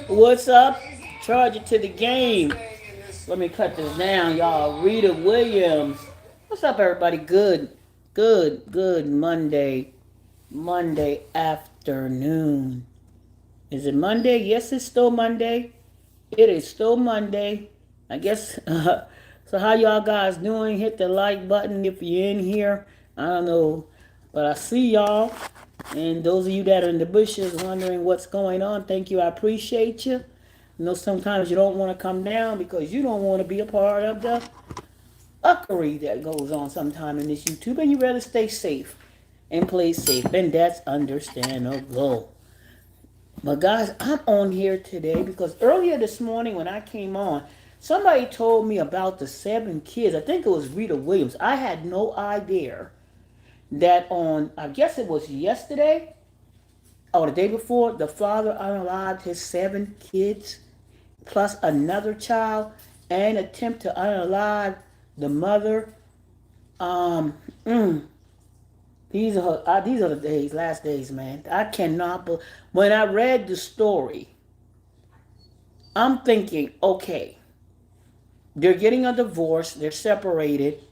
What's up? Charge it to the game. Let me cut this down, y'all. Rita Williams. What's up, everybody? Good Monday afternoon. Is it Monday? Yes, it's still Monday. It is still Monday. I guess. So how y'all guys doing? Hit the like button if you're in here. I don't know, but I see y'all. And those of you that are in the bushes wondering what's going on, thank you. I appreciate you. I know sometimes you don't want to come down because you don't want to be a part of the uckery that goes on sometime in this YouTube, and you rather stay safe and play safe, and that's understandable. But guys, I'm on here today because earlier this morning when I came on, somebody told me about the 7 kids. I think it was Rita Williams. I had no idea that on, I guess it was yesterday or the day before, the father unalived his 7 kids plus another child and attempt to unalive the mother. Um, mm, these are the days, last days, man. I cannot. When I read the story, I'm thinking, okay, they're getting a divorce. They're separated.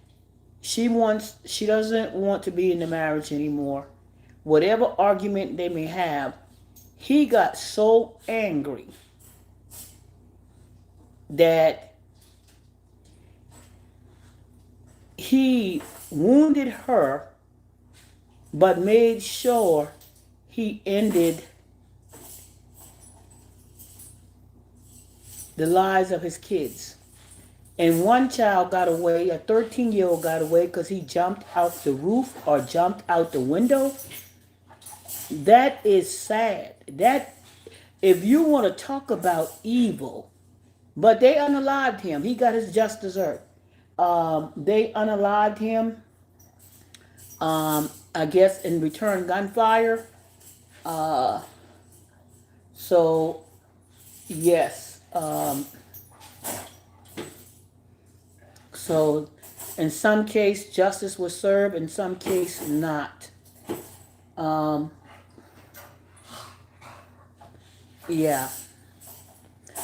She doesn't want to be in the marriage anymore. Whatever argument they may have, he got so angry that he wounded her, but made sure he ended the lives of his kids. And one child got away, a 13-year-old got away because he jumped out the roof or jumped out the window. That is sad. That, if you want to talk about evil, but they unalived him. He got his just dessert. They unalived him, I guess, in return gunfire. Uh, so, yes. So, in some case, justice was served. In some case, not. Um, yeah.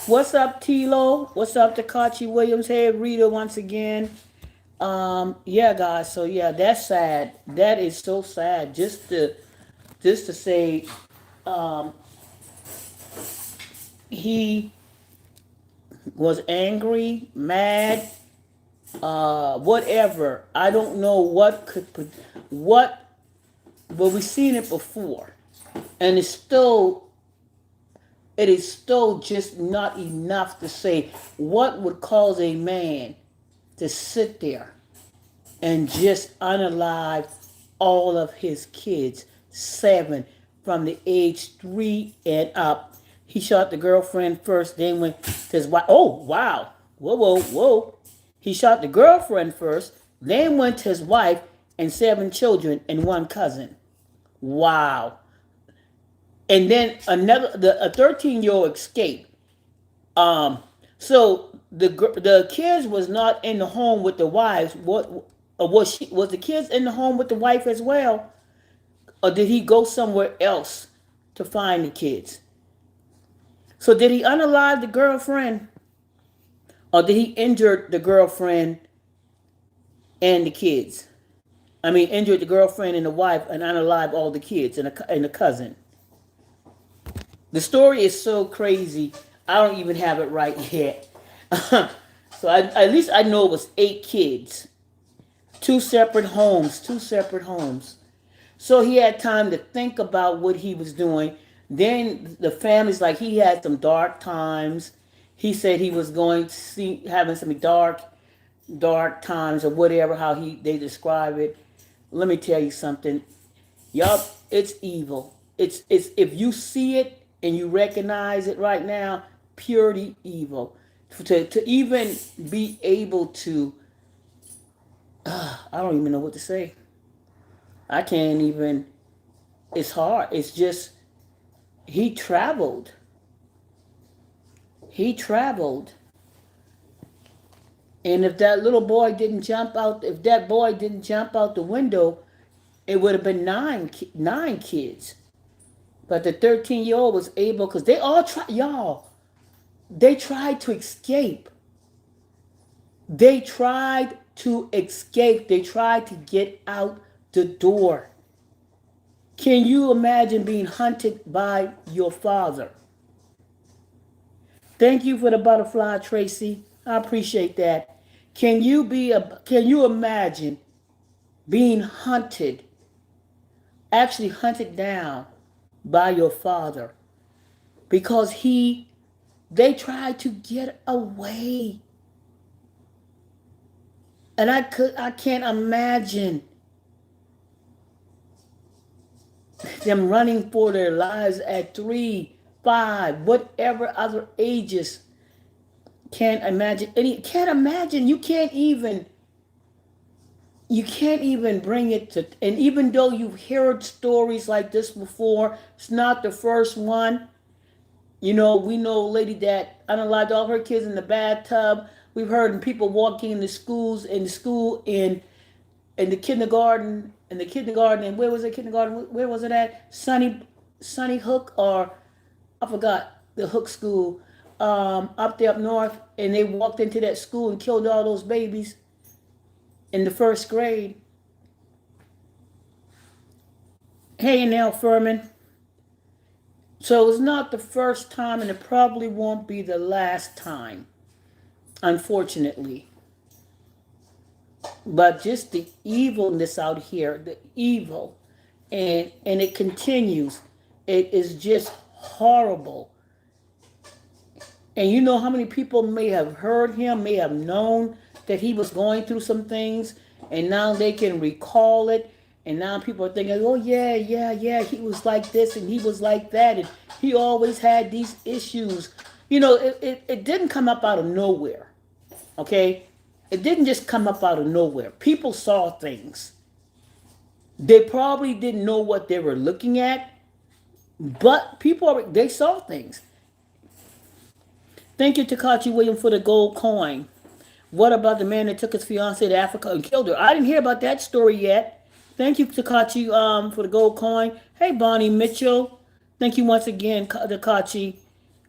What's up, Tilo? What's up, Takachi Williams? Hey, Rita, once again. Yeah, guys. So yeah, that's sad. That is so sad. Just to say, um, he was angry, mad, whatever. I don't know what, but we've seen it before, and it is still just not enough to say what would cause a man to sit there and just unalive all of his kids, 7 from the age 3 and up. He shot the girlfriend first, then went to his wife. Oh, wow. Whoa, whoa, whoa. He shot the girlfriend first, then went to his wife and 7 children and 1 cousin. Wow. And then a 13-year-old escaped. Um, so the kids was not in the home with the wives. What was the kids in the home with the wife as well, or did he go somewhere else to find the kids? So did he unalive the girlfriend, or did he injure the girlfriend and the kids? I mean, injured the girlfriend and the wife and unalive all the kids and the cousin. The story is so crazy. I don't even have it right yet. So at least I know it was 8 kids, 2 separate homes. So he had time to think about what he was doing. Then the family's like, he had some dark times. He said he was going to see having some dark times or whatever, how they describe it. Let me tell you something. Yup, it's evil. It's if you see it and you recognize it right now, purity evil. To even be able to, I don't even know what to say. I can't even. It's hard. It's just he traveled. He traveled, and if that little boy didn't jump out, if that boy didn't jump out the window, it would have been nine kids. But the 13-year-old was able, because they all tried, y'all, they tried to escape. They tried to escape. They tried to get out the door. Can you imagine being hunted by your father? Thank you for the butterfly, Tracy. I appreciate that. Can you imagine being hunted, actually hunted down by your father because they tried to get away. And I can't imagine them running for their lives at 3, 5, whatever other ages. Can't imagine. You can't even bring it to, and even though you've heard stories like this before, it's not the first one. We know a lady that unalived all her kids in the bathtub. We've heard people walking in the school in the kindergarten, and where was it kindergarten? Where was it at? Sunny Hook, or I forgot the Hook school, up there up north, and they walked into that school and killed all those babies in the first grade. Hey, now Furman. So it's not the first time, and it probably won't be the last time, unfortunately. But just the evilness out here, the evil, and it continues. It is just horrible. And you know how many people may have heard him, may have known that he was going through some things, and now they can recall it. And now people are thinking, oh, yeah, yeah, yeah, he was like this and he was like that. And he always had these issues. It didn't come up out of nowhere. Okay? It didn't just come up out of nowhere. People saw things. They probably didn't know what they were looking at, but they saw things. Thank you, Takachi William, for the gold coin. What about the man that took his fiancee to Africa and killed her? I didn't hear about that story yet. Thank you, Takachi, for the gold coin. Hey, Bonnie Mitchell. Thank you once again, Takachi,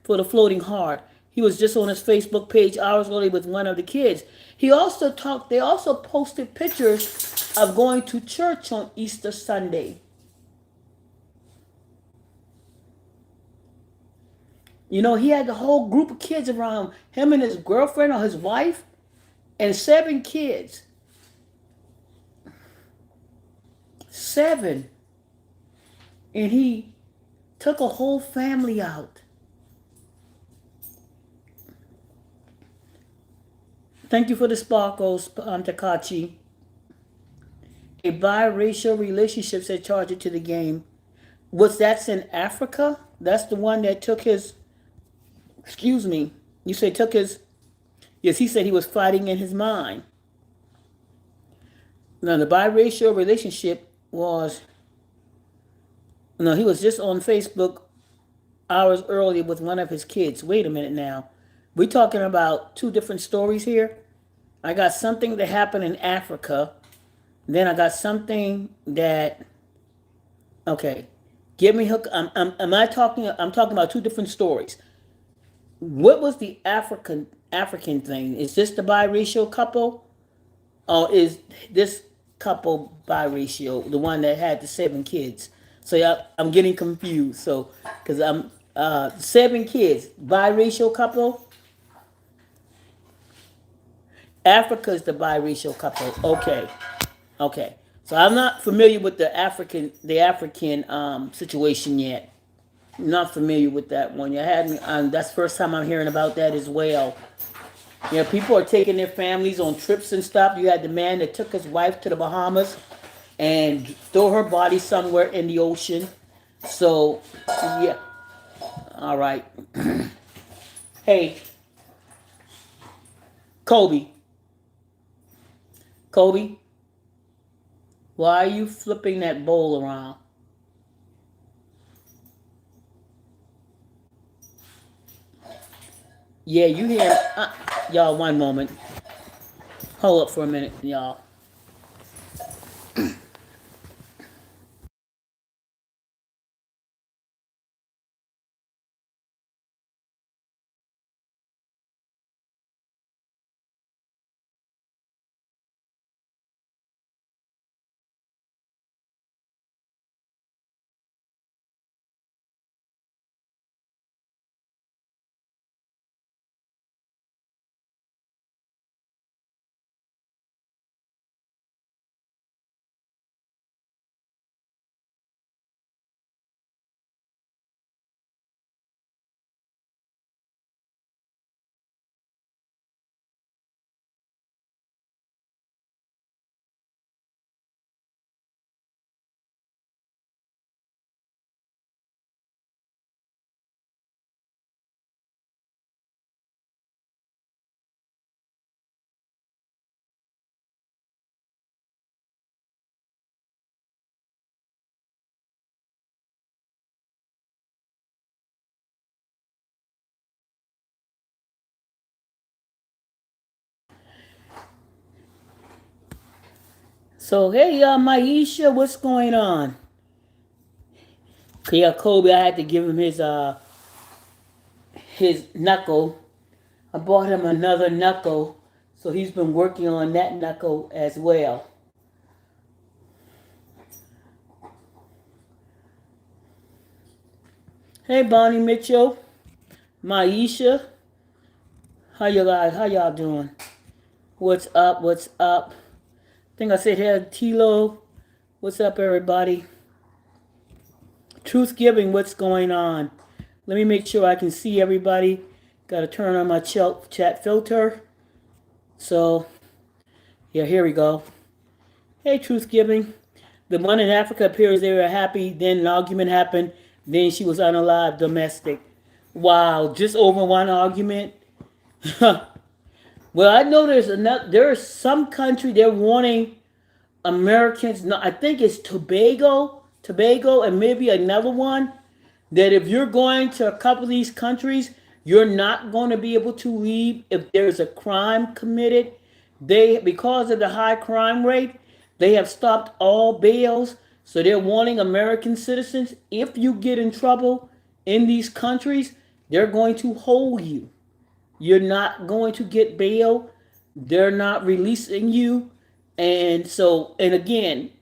for the floating heart. He was just on his Facebook page hours early with one of the kids. They also posted pictures of going to church on Easter Sunday. He had the whole group of kids around him and his girlfriend or his wife and 7 kids. 7. And he took a whole family out. Thank you for the sparkles, Takachi. A biracial relationship said charge it to the game. That's in Africa? That's the one that took his, excuse me, you said took his, yes, he said he was fighting in his mind. Now, the biracial relationship was, no, he was just on Facebook hours earlier with one of his kids. Wait a minute now. We're talking about 2 different stories here. I got something that happened in Africa. Then I got something that, okay, give me hook. I'm talking about 2 different stories. What was the African thing? Is this the biracial couple, or is this couple biracial, the one that had the 7 kids? So yeah, I'm getting confused. So because I'm 7 kids, biracial couple. Africa is the biracial couple. Okay. So I'm not familiar with the African situation yet. Not familiar with that one. You had me. That's the first time I'm hearing about that as well. People are taking their families on trips and stuff. You had the man that took his wife to the Bahamas and throw her body somewhere in the ocean. So, yeah. All right. Hey, Kobe. Kobe, why are you flipping that bowl around? Yeah, you hear. Y'all, one moment. Hold up for a minute, y'all. So, hey, Maisha, what's going on? Yeah, Kobe, I had to give him his knuckle. I bought him another knuckle, so he's been working on that knuckle as well. Hey, Bonnie Mitchell, Maisha, how y'all doing? What's up? What's up? I think I said hey, Tilo. What's up, everybody? Truth giving, what's going on? Let me make sure I can see everybody. Got to turn on my chat filter. So, yeah, here we go. Hey, truth giving. The one in Africa appears they were happy. Then an argument happened. Then she was unalive, domestic. Wow, just over one argument. Well, I know there's some country they're wanting Americans. No, I think it's Tobago, and maybe another one. That if you're going to a couple of these countries, you're not going to be able to leave if there's a crime committed. They, because of the high crime rate, they have stopped all bails. So they're warning American citizens, if you get in trouble in these countries, they're going to hold you. You're not going to get bail. They're not releasing you. And so, and again,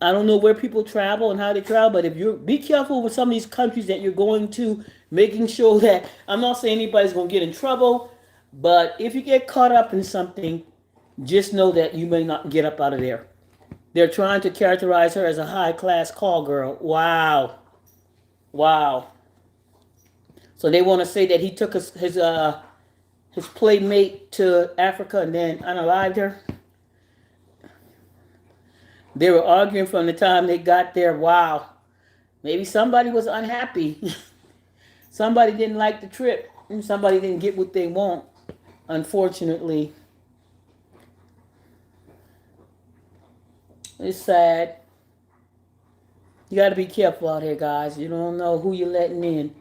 I don't know where people travel and how they travel, but if you be careful with some of these countries that you're going to, making sure that I'm not saying anybody's going to get in trouble, but if you get caught up in something, just know that you may not get up out of there. They're trying to characterize her as a high class call girl. Wow, wow. So they want to say that he took his playmate to Africa and then unalived her. They were arguing from the time they got there. Wow. Maybe somebody was unhappy. Somebody didn't like the trip. Somebody didn't get what they want, unfortunately. It's sad. You got to be careful out here, guys. You don't know who you're letting in.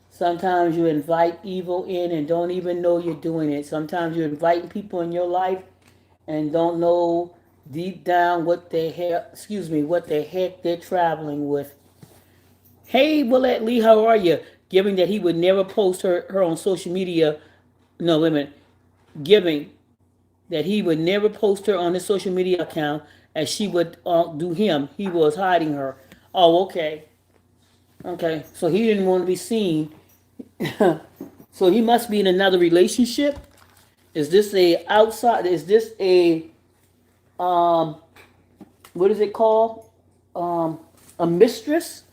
Sometimes you invite evil in and don't even know you're doing it. Sometimes you're inviting people in your life and don't know deep down what what the heck they're traveling with. Hey, Willette Lee, how are you? Giving that he would never post her on social media. No, wait a minute. Giving that he would never post her on his social media account as she would do him. He was hiding her. Oh, okay. Okay. So he didn't want to be seen. So he must be in another relationship. Is this a outside? Is this a what is it called? A mistress?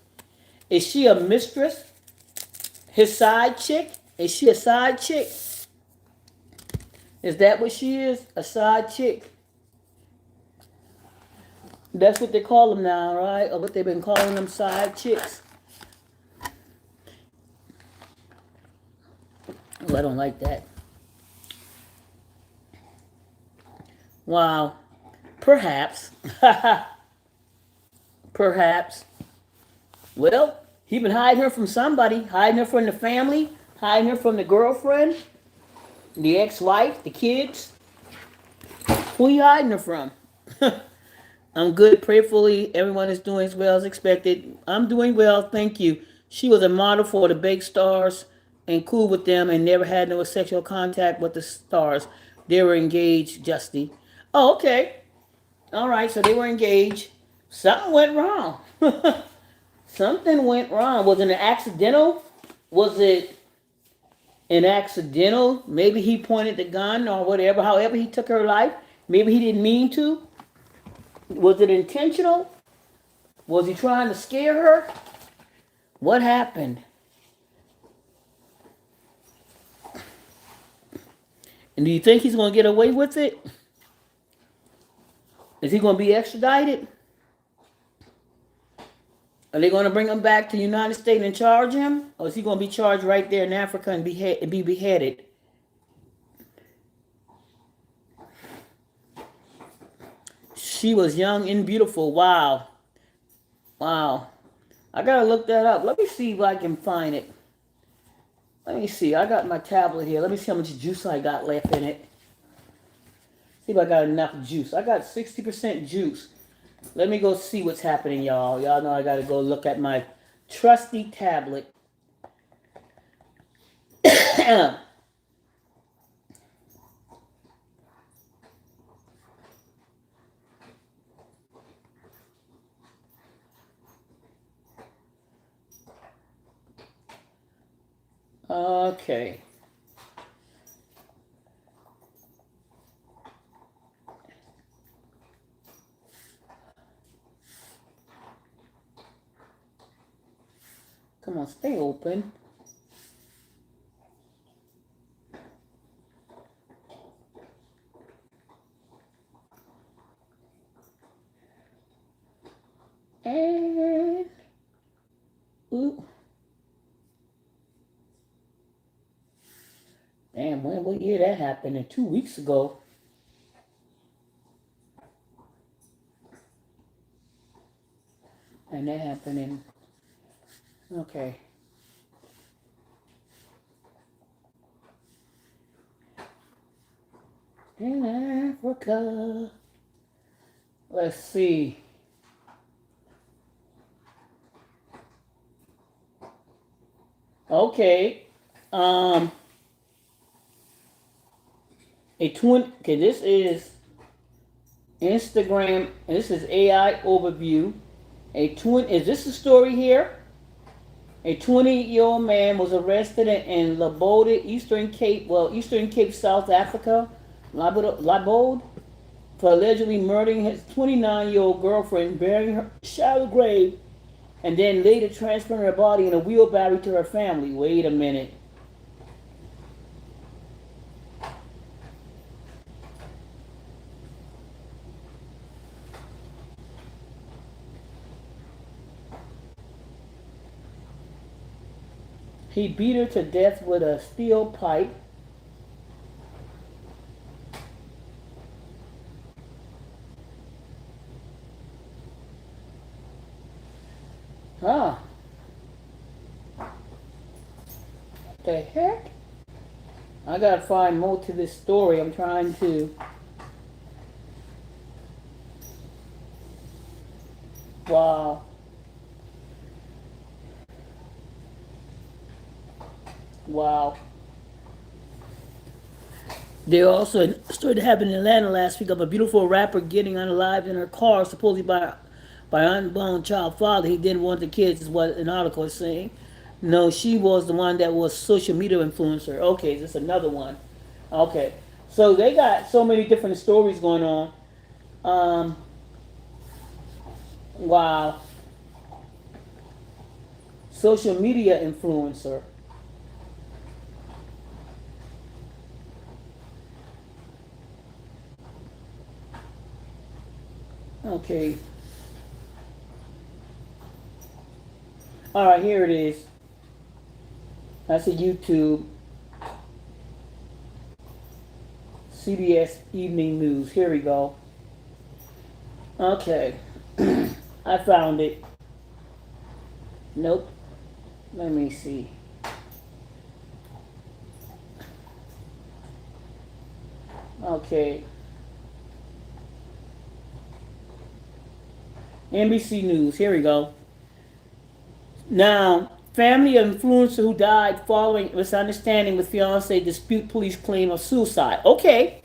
Is she a mistress? His side chick? Is she a side chick? Is that what she is? A side chick? That's what they call them now, right? Or what they've been calling them, side chicks. Oh, I don't like that. Wow. Perhaps. Perhaps. Well, he been hiding her from somebody. Hiding her from the family. Hiding her from the girlfriend. The ex-wife. The kids. Who you hiding her from? I'm good. Prayerfully, everyone is doing as well as expected. I'm doing well, thank you. She was a model for the Big Stars and cool with them and never had no sexual contact with the stars. They were engaged, Justy. Oh, okay. All right, so they were engaged. Something went wrong. Something went wrong. Was it an accidental? Was it an accidental? Maybe he pointed the gun or whatever. However, he took her life. Maybe he didn't mean to. Was it intentional? Was he trying to scare her? What happened? And do you think he's going to get away with it? Is he going to be extradited? Are they going to bring him back to the United States and charge him? Or is he going to be charged right there in Africa and be beheaded? She was young and beautiful. Wow. Wow. I got to look that up. Let me see if I can find it. Let me see. I got my tablet here. Let me see how much juice I got left in it. See if I got enough juice. I got 60% juice. Let me go see what's happening, y'all. Y'all know I gotta go look at my trusty tablet. Okay. Come on, stay open. And ooh. Damn, what year that happened? And 2 weeks ago. And that happened in okay. In Africa. Let's see. Okay. A twin. Okay, this is Instagram. And this is AI overview. A twin. Is this the story here? A 20-year-old man was arrested in Labode, Eastern Cape, South Africa, Labode, for allegedly murdering his 29-year-old girlfriend, burying her shallow grave, and then later transferring her body in a wheelbarrow to her family. Wait a minute. He beat her to death with a steel pipe. Huh. What the heck? I gotta find more to this story. I'm trying to. Wow. Wow. There also a story that happened in Atlanta last week of a beautiful rapper getting unalived in her car, supposedly by an unborn child father. He didn't want the kids, is what an article is saying. No, she was the one that was social media influencer. Okay, this is another one. Okay, so they got so many different stories going on. Um, wow, social media influencer. Okay, all right, here it is. That's a YouTube, CBS Evening News. Here we go. Okay, I found it. Nope. Let me see. Okay. NBC News. Here we go. Now, family of influencer who died following misunderstanding with fiance dispute police claim of suicide. Okay.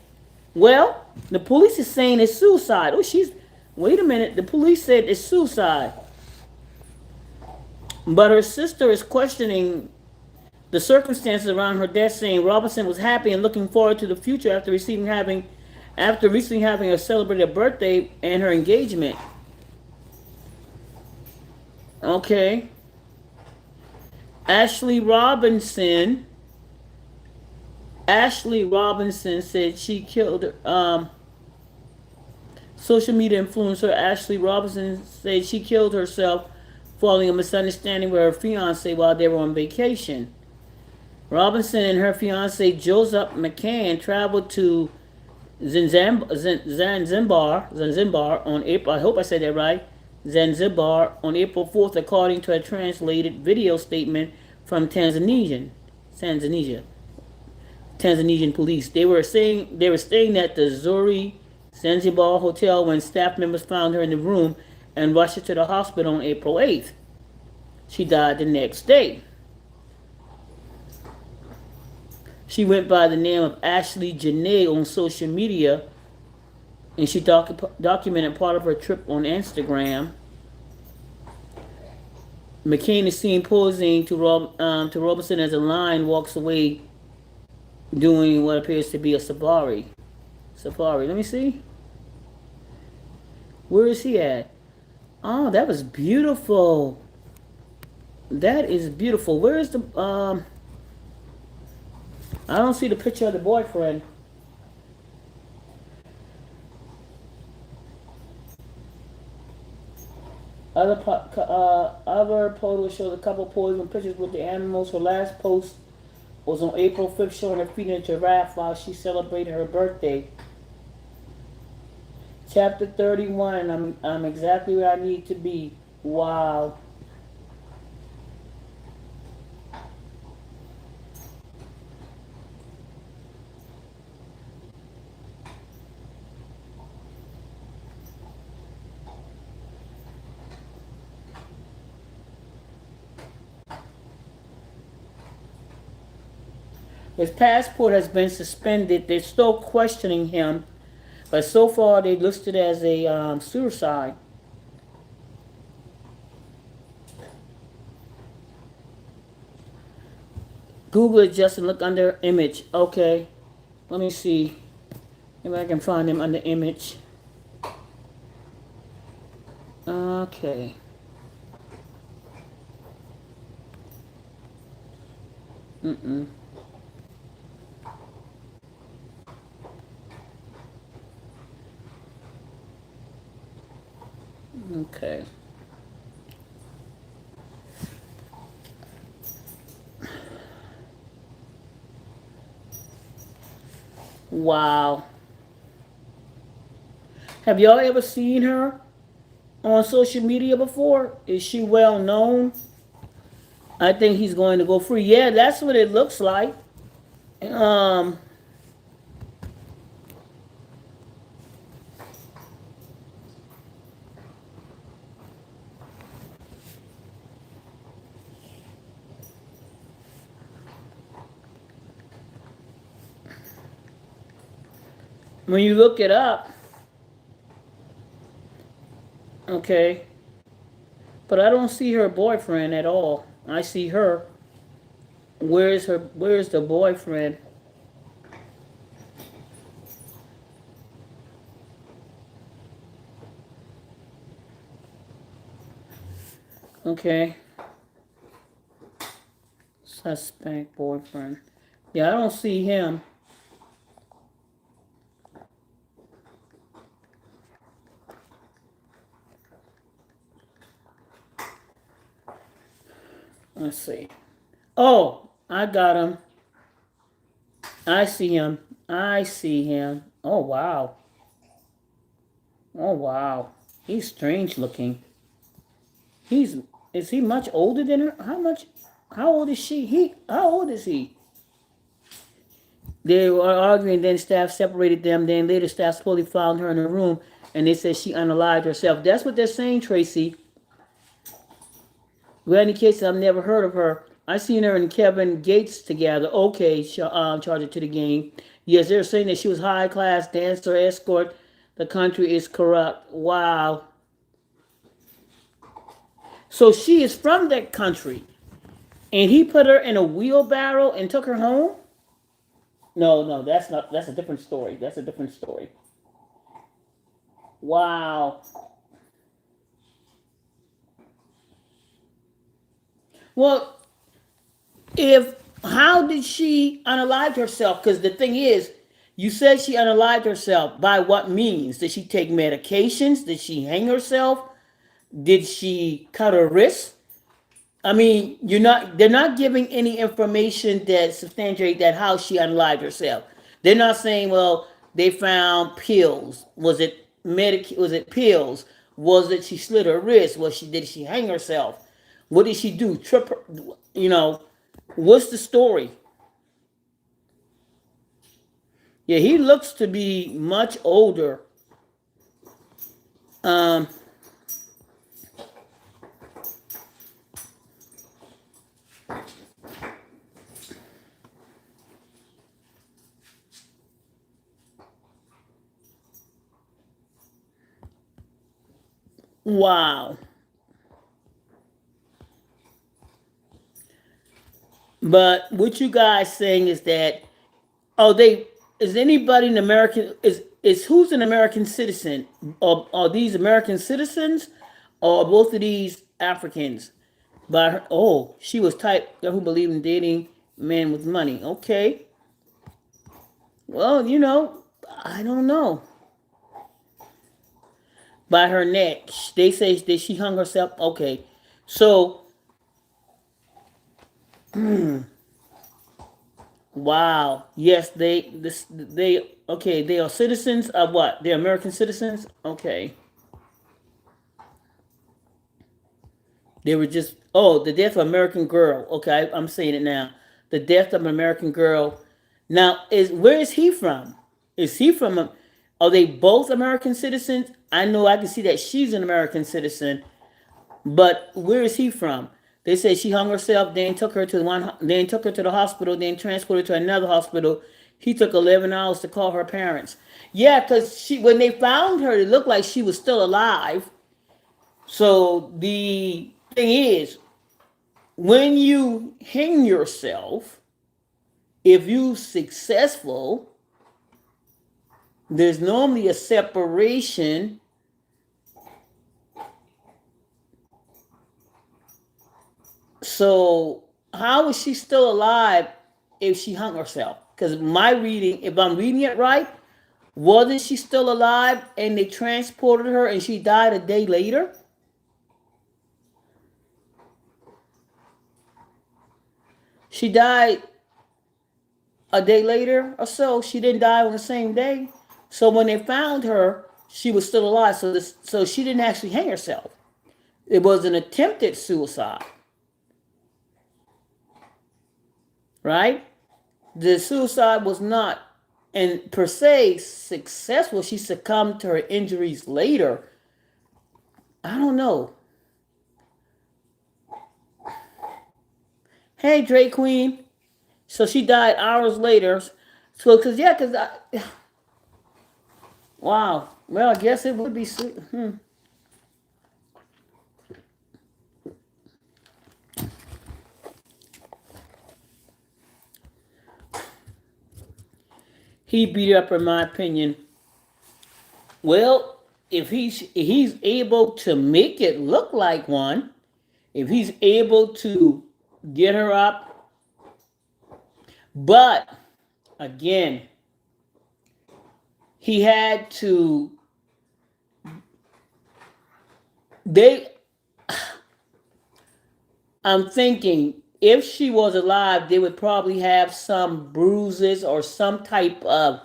Well, the police is saying it's suicide. Oh, she's. Wait a minute. The police said it's suicide. But her sister is questioning the circumstances around her death, saying Robinson was happy and looking forward to the future after recently having a celebrated birthday and her engagement. Okay. Ashley Robinson said she killed her. Social media influencer Ashley Robinson said she killed herself following a misunderstanding with her fiance while they were on vacation. Robinson and her fiance Joseph McCann traveled to Zanzibar on April. I hope I said that right. Zanzibar on April 4th, according to a translated video statement from Tanzania. Tanzanian police. They were staying at the Zuri Zanzibar hotel when staff members found her in the room and rushed her to the hospital on April 8th. She died the next day. She went by the name of Ashley Janae on social media, and she documented part of her trip on Instagram. McCain is seen posing to Robinson as a lion walks away, doing what appears to be a safari. Safari. Let me see. Where is he at? Oh, that was beautiful. That is beautiful. Where is the I don't see the picture of the boyfriend. Other photos show the couple posing pictures with the animals. Her last post was on April 5th, showing her feeding a giraffe while she celebrated her birthday. Chapter 31. I'm exactly where I need to be. Wow. His passport has been suspended. They're still questioning him, but so far they listed as a suicide. Google it, Justin. Look under image. Okay. Let me see. Maybe I can find him under image. Okay. Mm-mm. Okay. Wow. Have y'all ever seen her on social media before? Is she well known? I think he's going to go free. Yeah, that's what it looks like. Um, when you look it up, okay, but I don't see her boyfriend at all. I see her. Where's the boyfriend? Okay. Suspect boyfriend. Yeah, I don't see him. Let's see. Oh, I got him. I see him. I see him. Oh wow. Oh wow. He's strange looking. He's is he much older than her? How old is she? How old is he? They were arguing, then staff separated them, then later staff slowly found her in her room and they said she unalived herself. That's what they're saying, Tracy. Well, any case, I've never heard of her. I seen her and Kevin Gates together. Okay, charge it to the game. Yes, they're saying that she was high class dancer escort. The country is corrupt. Wow. So she is from that country, and he put her in a wheelbarrow and took her home. No, no, that's not. That's a different story. That's a different story. Wow. Well, if how did she unalive herself? Because the thing is, you said she unalived herself. By what means? Did she take medications? Did she hang herself? Did she cut her wrist? I mean, you're not. They're not giving any information that substantiate that how she unalived herself. They're not saying, well, they found pills. Was it medic? Was it pills? Was it she slit her wrist? Was she did she hang herself? What did she do? Trip her? You know, what's the story? Yeah, he looks to be much older. Um, wow. But what you guys saying is that, oh, they, is anybody an American, is who's an American citizen? Are these American citizens, or are both of these Africans? By her, oh, she was type who believed in dating men with money. Okay, well, I don't know. By her neck, they say that she hung herself. Okay, so wow, yes, they okay, they are citizens of what? They're American citizens. Okay, they were just, oh, the death of an American girl. Okay, I'm saying it now. The death of an American girl. Now, is where is he from? Is he from? Are they both American citizens? I know I can see that she's an American citizen, but where is he from? They say she hung herself, then took her to then took her to the hospital, then transported to another hospital. He took 11 hours to call her parents. Yeah, because when they found her, it looked like she was still alive. So the thing is, when you hang yourself, if you successful, there's normally a separation. So how is she still alive if she hung herself? Because my reading, if I'm reading it right, wasn't she still alive and they transported her and she died a day later? She died a day later or so. She didn't die on the same day. So when they found her, she was still alive. So she didn't actually hang herself. It was an attempted suicide, right? The suicide was not, and per se, successful. She succumbed to her injuries later. I don't know. Hey, Drake Queen. So she died hours later. So, wow. Well, I guess it would be. He beat her up, in my opinion. Well, if he's able to make it look like one, if he's able to get her up, but again, he had to. They I'm thinking if she was alive, they would probably have some bruises or some type of.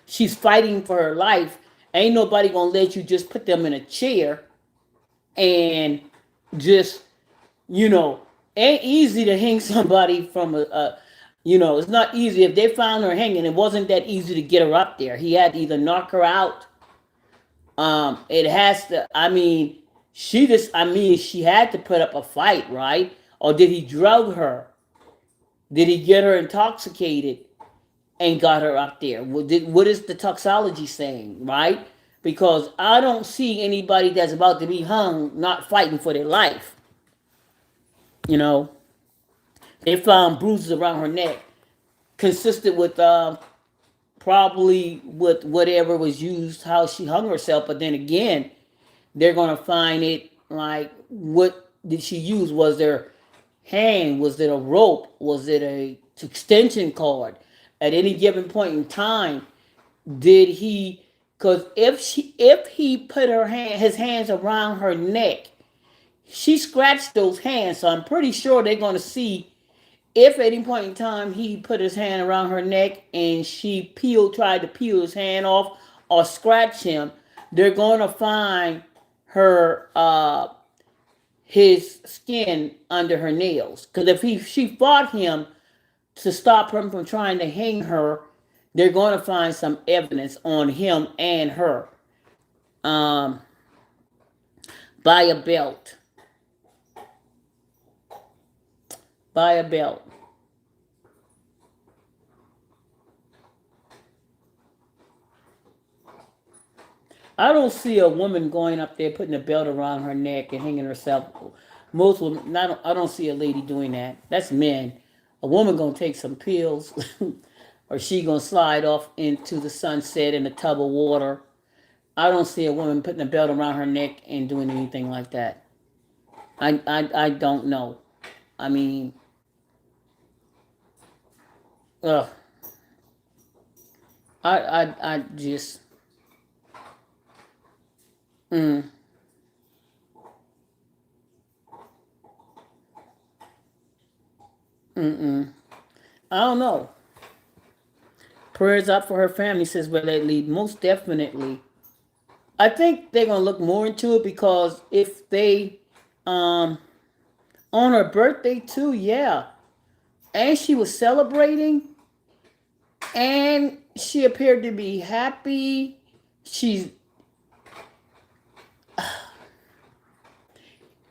She's fighting for her life. Ain't nobody gonna let you just put them in a chair and just, you know, ain't easy to hang somebody from it's not easy. If they found her hanging, it wasn't that easy to get her up there. He had to either knock her out. It has to. She had to put up a fight, right? Or did he drug her? Did he get her intoxicated and got her up there? What is the toxology saying, right? Because I don't see anybody that's about to be hung not fighting for their life. You know, they found bruises around her neck, consistent with probably with whatever was used, how she hung herself. But then again, they're gonna find it like, what did she use? Was there hand? Was it a rope? Was it a extension cord? At any given point in time, did he? Because if he put his hands around her neck, she scratched those hands. So I'm pretty sure they're gonna see if at any point in time he put his hand around her neck and she tried to peel his hand off or scratch him. They're gonna find her his skin under her nails. Because if she fought him to stop him from trying to hang her, They're going to find some evidence on him and her. Um, buy a belt. Buy a belt. I don't see a woman going up there putting a belt around her neck and hanging herself. Most women, I don't see a lady doing that. That's men. A woman gonna take some pills, or she gonna slide off into the sunset in a tub of water. I don't see a woman putting a belt around her neck and doing anything like that. I don't know. I mean, ugh. I just, mm, mm-mm. I don't know. Prayers up for her family, says where they lead. Most definitely. I think they're gonna look more into it because if they, um, on her birthday too, yeah, and she was celebrating, and she appeared to be happy. She's.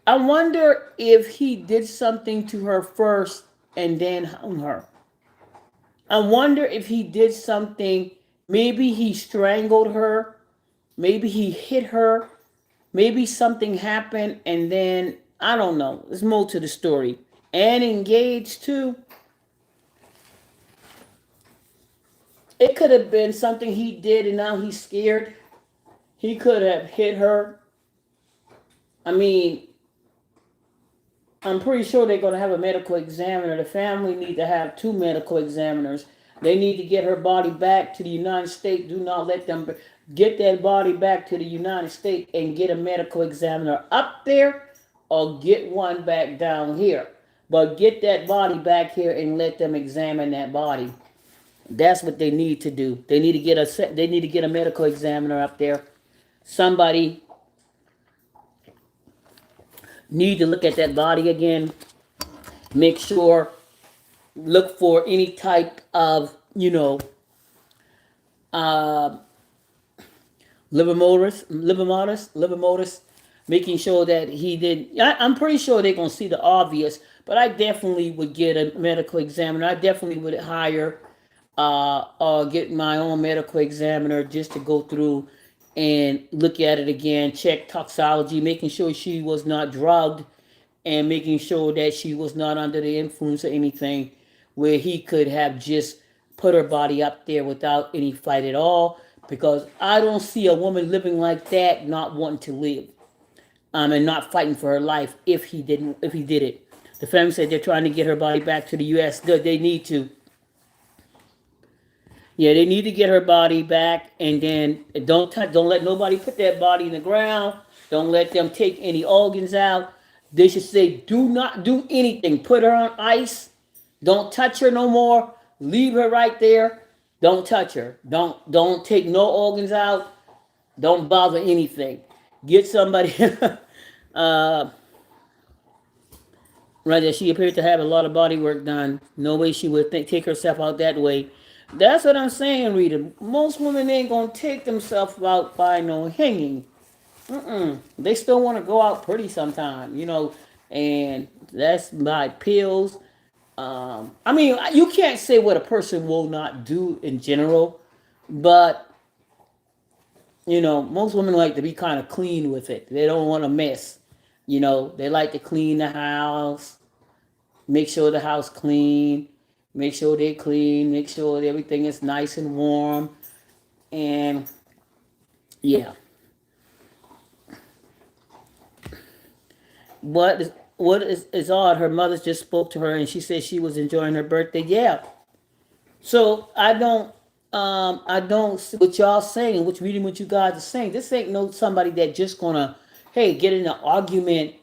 I wonder if he did something to her first and then hung her. I wonder if he did something. Maybe he strangled her. Maybe he hit her. Maybe something happened and then I don't know. There's more to the story. And engaged too. It could have been something he did and now he's scared. He could have hit her. I mean, I'm pretty sure they're going to have a medical examiner. The family need to have two medical examiners. They need to get her body back to the United States. Do not let them get that body back to the United States and get a medical examiner up there or get one back down here. But get that body back here and let them examine that body. That's what they need to do. They need to get a medical examiner up there. Somebody need to look at that body again. Make sure, look for any type of, uh, liver motus, making sure that he did. I'm pretty sure they're gonna see the obvious, but I definitely would get a medical examiner. I definitely would hire, or get my own medical examiner just to go through and look at it again, check toxology, making sure she was not drugged, and making sure that she was not under the influence of anything where he could have just put her body up there without any fight at all. Because I don't see a woman living like that not wanting to live, and not fighting for her life if he did it. The family said they're trying to get her body back to the U.S. They need to. Yeah, they need to get her body back, and then don't let nobody put that body in the ground. Don't let them take any organs out. They should say, do not do anything. Put her on ice. Don't touch her no more. Leave her right there. Don't touch her. Don't take no organs out. Don't bother anything. Get somebody. uh, right there, she appeared to have a lot of body work done. No way she would take herself out that way. That's what I'm saying, Rita. Most women ain't gonna take themselves out by no hanging. They still want to go out pretty sometime, and that's by pills. I mean, you can't say what a person will not do in general, but most women like to be kind of clean with it. They don't want to mess. They like to clean the house, make sure the house clean, make sure they clean, make sure everything is nice and warm, and yeah. What is odd? Her mother just spoke to her and she said she was enjoying her birthday. Yeah. So I don't what y'all saying, which reading what you guys are saying. This ain't no somebody that just gonna, hey, get in an argument.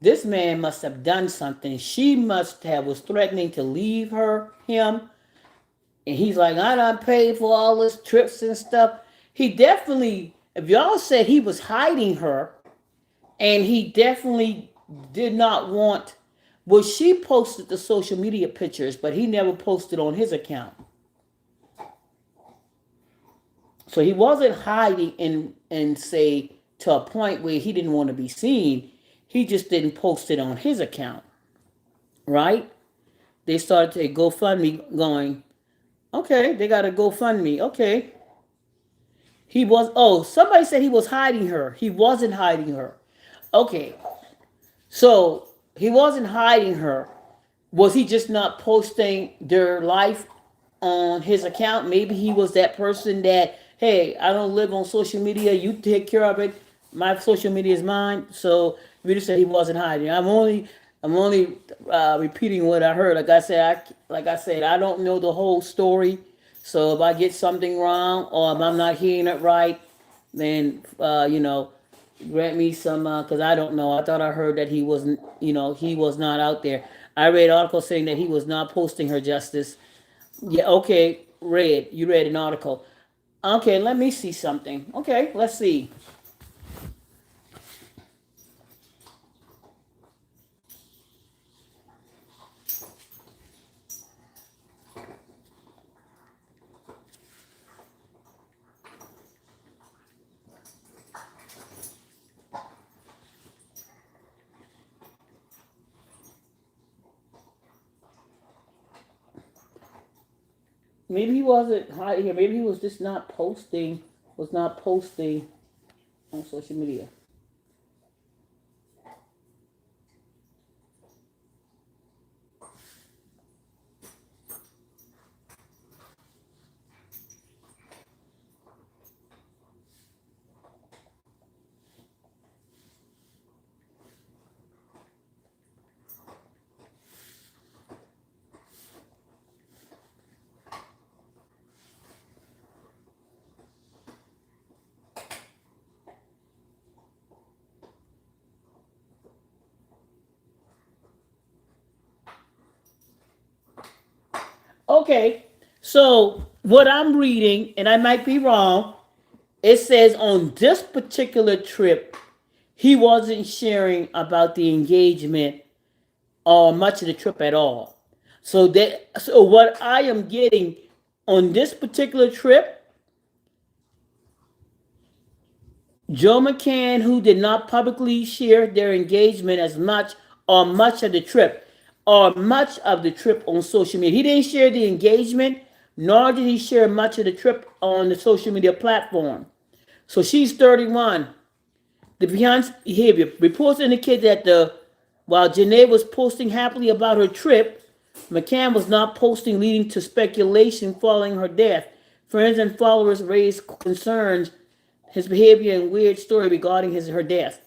This man must have done something. She must have was threatening to leave him, and he's like, I done paid for all his trips and stuff. He definitely, if y'all said he was hiding her, and he definitely did not want. Well, she posted the social media pictures, but he never posted on his account. So he wasn't hiding and say to a point where he didn't want to be seen. He just didn't post it on his account, right? They started a GoFundMe going, okay, they got a GoFundMe. Okay. He was, oh, somebody said he was hiding her. He wasn't hiding her. Okay. So he wasn't hiding her. Was he just not posting their life on his account? Maybe he was that person that, hey, I don't live on social media. You take care of it. My social media is mine. So really said he wasn't hiding. I'm only repeating what I heard. Like I said, I don't know the whole story. So if I get something wrong or if I'm not hearing it right, then grant me some, because I don't know. I thought I heard that he wasn't, he was not out there. I read articles saying that he was not posting her, justice. Yeah, okay, you read an article. Okay, let me see something. Okay, let's see. Maybe he wasn't hiding here. Maybe he was just not posting, on social media. Okay, so what I'm reading, and I might be wrong, it says on this particular trip, he wasn't sharing about the engagement or much of the trip at all. So what I am getting on this particular trip, Joe McCann, who did not publicly share their engagement as much or much of the trip on social media. He didn't share the engagement, nor did he share much of the trip on the social media platform. So she's 31. The Beyonce behavior reports indicate that while Janae was posting happily about her trip, McCann was not posting, leading to speculation following her death. Friends and followers raised concerns his behavior and weird story regarding her death.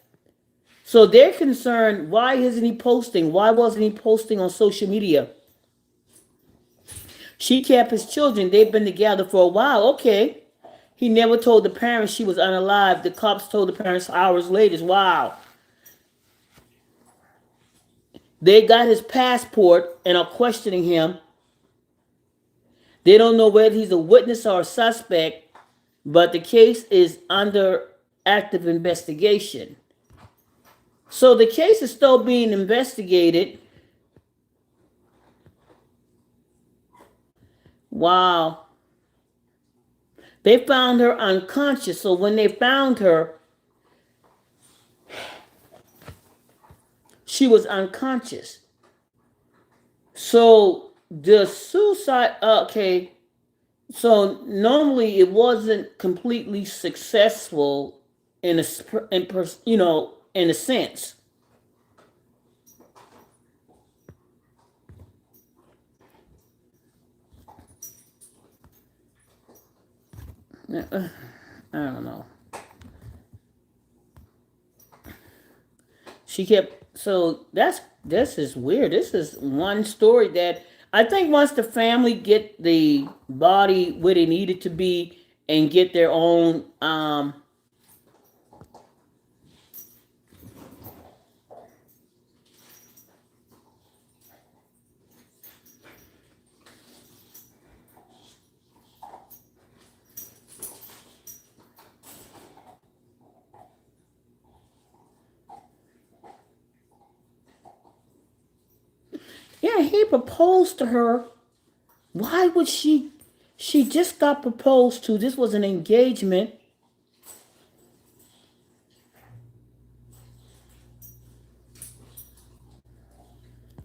So they're concerned. Why isn't he posting? Why wasn't he posting on social media? She kept his children. They've been together for a while. Okay. He never told the parents she was unalive. The cops told the parents hours later. Wow. They got his passport and are questioning him. They don't know whether he's a witness or a suspect, but the case is under active investigation. So the case is still being investigated. Wow. They found her unconscious. So when they found her, she was unconscious. So the suicide, okay. So normally it wasn't completely successful in a sense. I don't know. She kept, so this is weird. This is one story that I think once the family get the body where they need it to be and get their own yeah, he proposed to her. Why would she She just got proposed to. This was an engagement.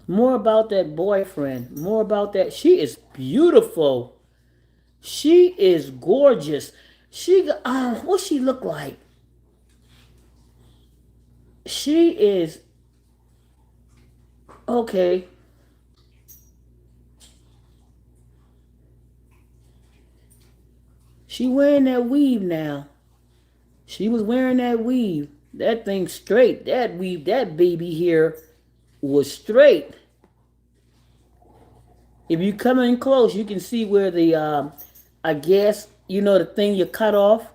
More about that boyfriend. More about that. She is beautiful. She is gorgeous. What she look like? She is okay. She wearing that weave now. She was wearing that weave. That thing straight. That weave, that baby here was straight. If you come in close, you can see where the, I guess, the thing you cut off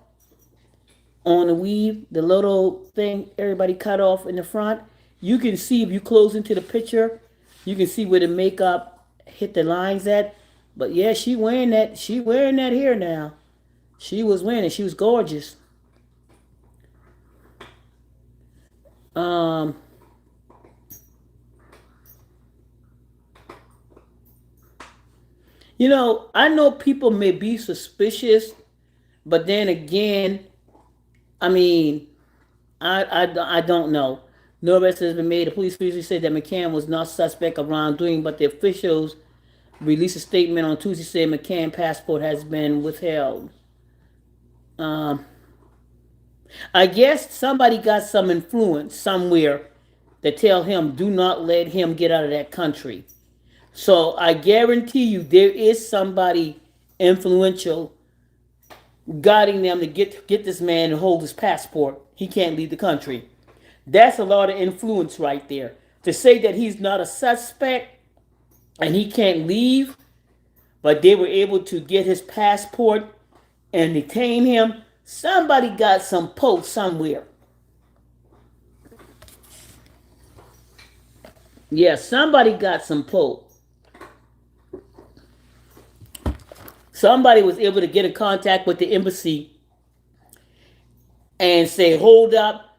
on the weave, the little thing everybody cut off in the front. You can see if you close into the picture, you can see where the makeup hit the lines at. But yeah, she wearing that. She wearing that here now. She was wearing it. She was gorgeous. Um, I know people may be suspicious, but then again, I mean, I don't know. No arrest has been made. The police officially said that McCann was not suspect of wrongdoing, but the officials released a statement on Tuesday saying McCann's passport has been withheld. Um, I guess somebody got some influence somewhere that tell him do not let him get out of that country. So I guarantee you there is somebody influential guiding them to get this man and hold his passport. He can't leave the country. That's a lot of influence right there. To say that he's not a suspect and he can't leave, but they were able to get his passport and detain him. Somebody got some pull somewhere. Yeah, somebody got some pull. Somebody was able to get in contact with the embassy and say, hold up.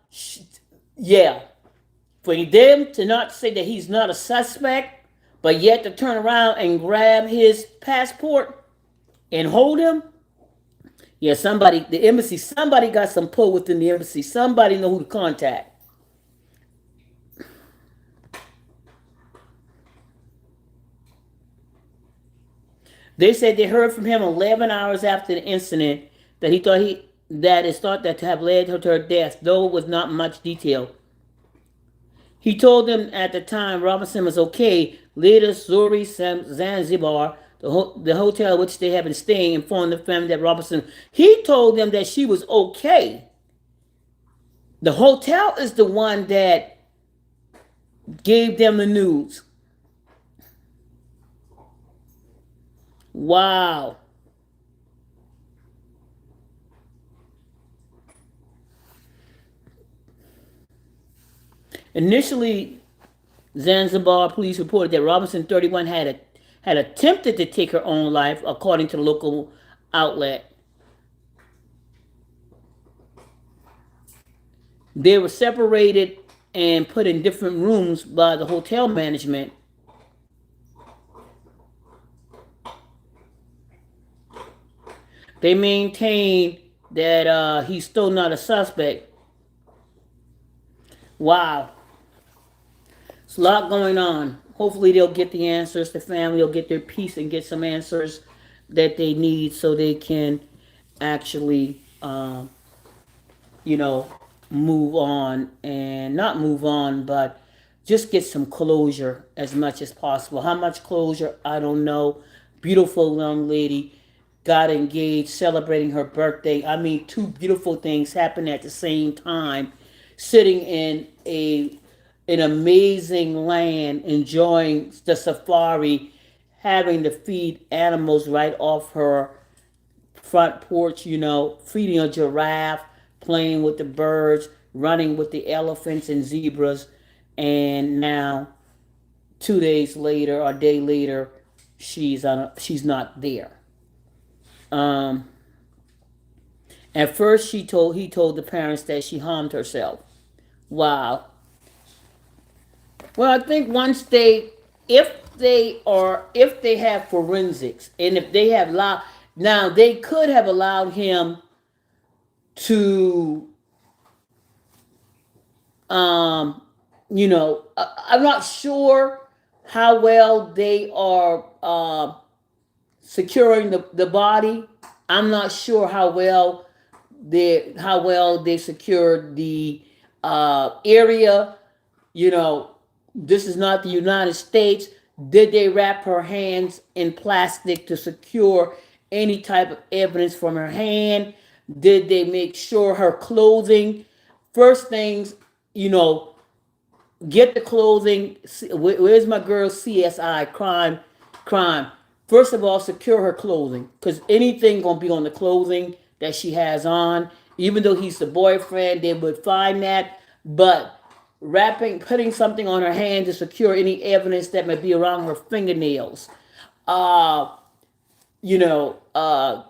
Yeah. For them to not say that he's not a suspect, but yet to turn around and grab his passport and hold him. Yeah, the embassy, somebody got some pull within the embassy. Somebody know who to contact. They said they heard from him 11 hours after the incident that is thought that to have led her to her death, though it was not much detail. He told them at the time Robinson was okay. Later, Zuri Zanzibar, the hotel which they had been staying, informed the family that Robinson. He told them that she was okay. The hotel is the one that gave them the news. Wow. Initially, Zanzibar police reported that Robinson, 31, had attempted to take her own life, according to the local outlet. They were separated and put in different rooms by the hotel management. They maintain that he's still not a suspect. Wow. It's a lot going on. Hopefully they'll get the answers. The family will get their peace and get some answers that they need so they can actually, you know, move on and not move on, but just get some closure as much as possible. How much closure, I don't know. Beautiful young lady got engaged, celebrating her birthday. I mean, two beautiful things happened at the same time. Sitting in an amazing land, enjoying the safari, having to feed animals right off her front porch, feeding a giraffe, playing with the birds, running with the elephants and zebras. And now, 2 days later or a day later, she's not there. Um, at first, he told the parents that she harmed herself. Wow. Well, I think if they have forensics, and if they have Now they could have allowed him to, um, I'm not sure how well they are securing the body. I'm not sure how well they secured the area. You know, this is not the United States. Did they wrap her hands in plastic to secure any type of evidence from her hand? Did they make sure her clothing? First things, you know, get the clothing. Where's my girl CSI crime? First of all, secure her clothing, because anything gonna be on the clothing that she has on. Even though he's the boyfriend, they would find that. But putting something on her hand to secure any evidence that may be around her fingernails. Uh,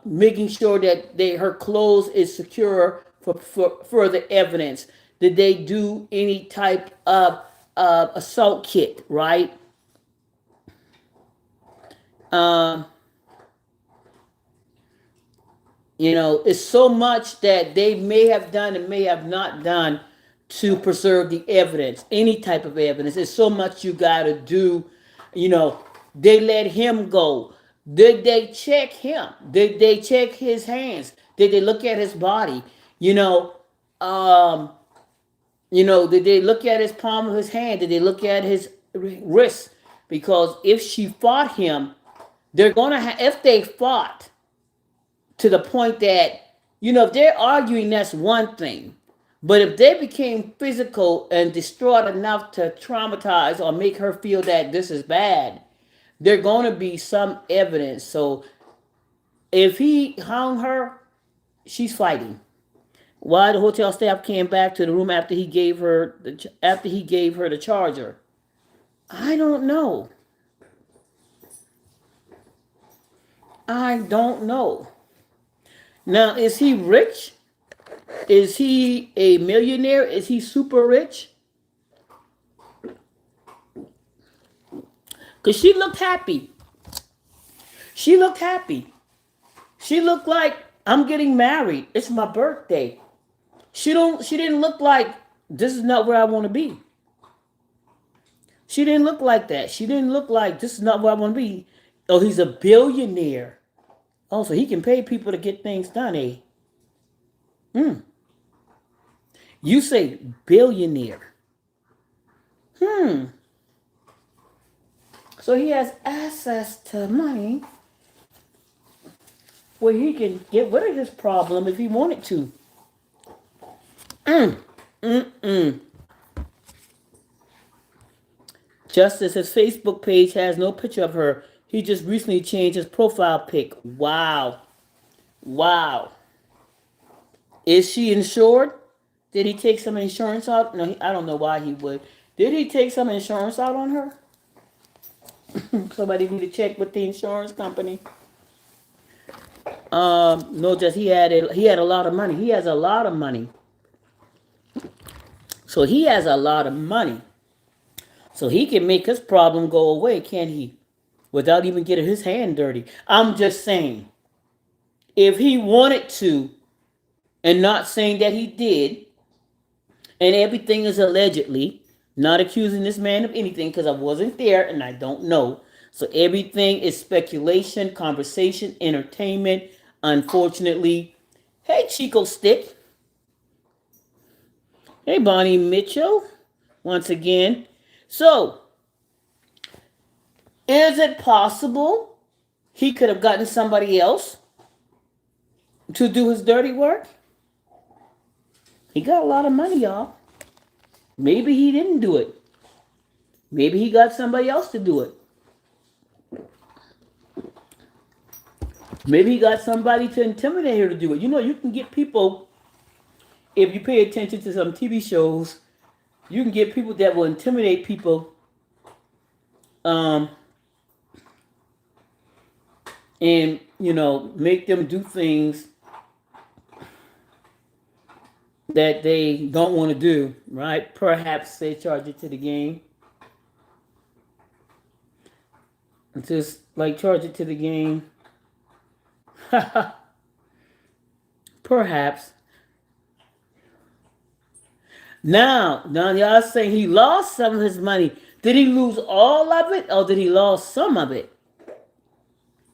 making sure that her clothes is secure for further evidence. Did they do any type of assault kit, right? Um, it's so much that they may have done and may have not done to preserve the evidence, any type of evidence. It's so much you got to do. You know, they let him go. Did they check him? Did they check his hands? Did they look at his body? You know, um, did they look at his palm of his hand? Did they look at his wrist? Because if she fought him, they're gonna have. If they fought, to the point that, if they're arguing, that's one thing. But if they became physical and distraught enough to traumatize or make her feel that this is bad, there's going to be some evidence. So if he hung her, she's fighting. Why the hotel staff came back to the room after he gave her the charger? I don't know. I don't know. Now, is he rich? Is he a millionaire? Is he super rich? Because she looked happy. She looked happy. She looked like, I'm getting married. It's my birthday. She didn't look like, this is not where I want to be. She didn't look like that. She didn't look like, this is not where I want to be. Oh, he's a billionaire. Oh, so he can pay people to get things done, eh? You say billionaire. So he has access to money where he can get rid of his problem if he wanted to. Justice, his Facebook page has no picture of her. He just recently changed his profile pic. Wow. Wow. Is she insured? Did he take some insurance out? No, I don't know why he would. Did he take some insurance out on her? Somebody need to check with the insurance company. No, just he had a lot of money. He has a lot of money. So he has a lot of money. So he can make his problem go away, can't he? Without even getting his hand dirty. I'm just saying, if he wanted to, and not saying that he did, and everything is allegedly, not accusing this man of anything because I wasn't there and I don't know. So everything is speculation, conversation, entertainment. Unfortunately, hey Chico Stick, hey Bonnie Mitchell, once again. So, is it possible he could have gotten somebody else to do his dirty work? He got a lot of money, y'all. Maybe he didn't do it. Maybe he got somebody else to do it. Maybe he got somebody to intimidate her to do it. You can get people, if you pay attention to some TV shows, you can get people that will intimidate people, and, make them do things that they don't want to do, right? Perhaps they charge it to the game. Just like charge it to the game. Perhaps. Now y'all saying he lost some of his money. Did he lose all of it, or did he lose some of it?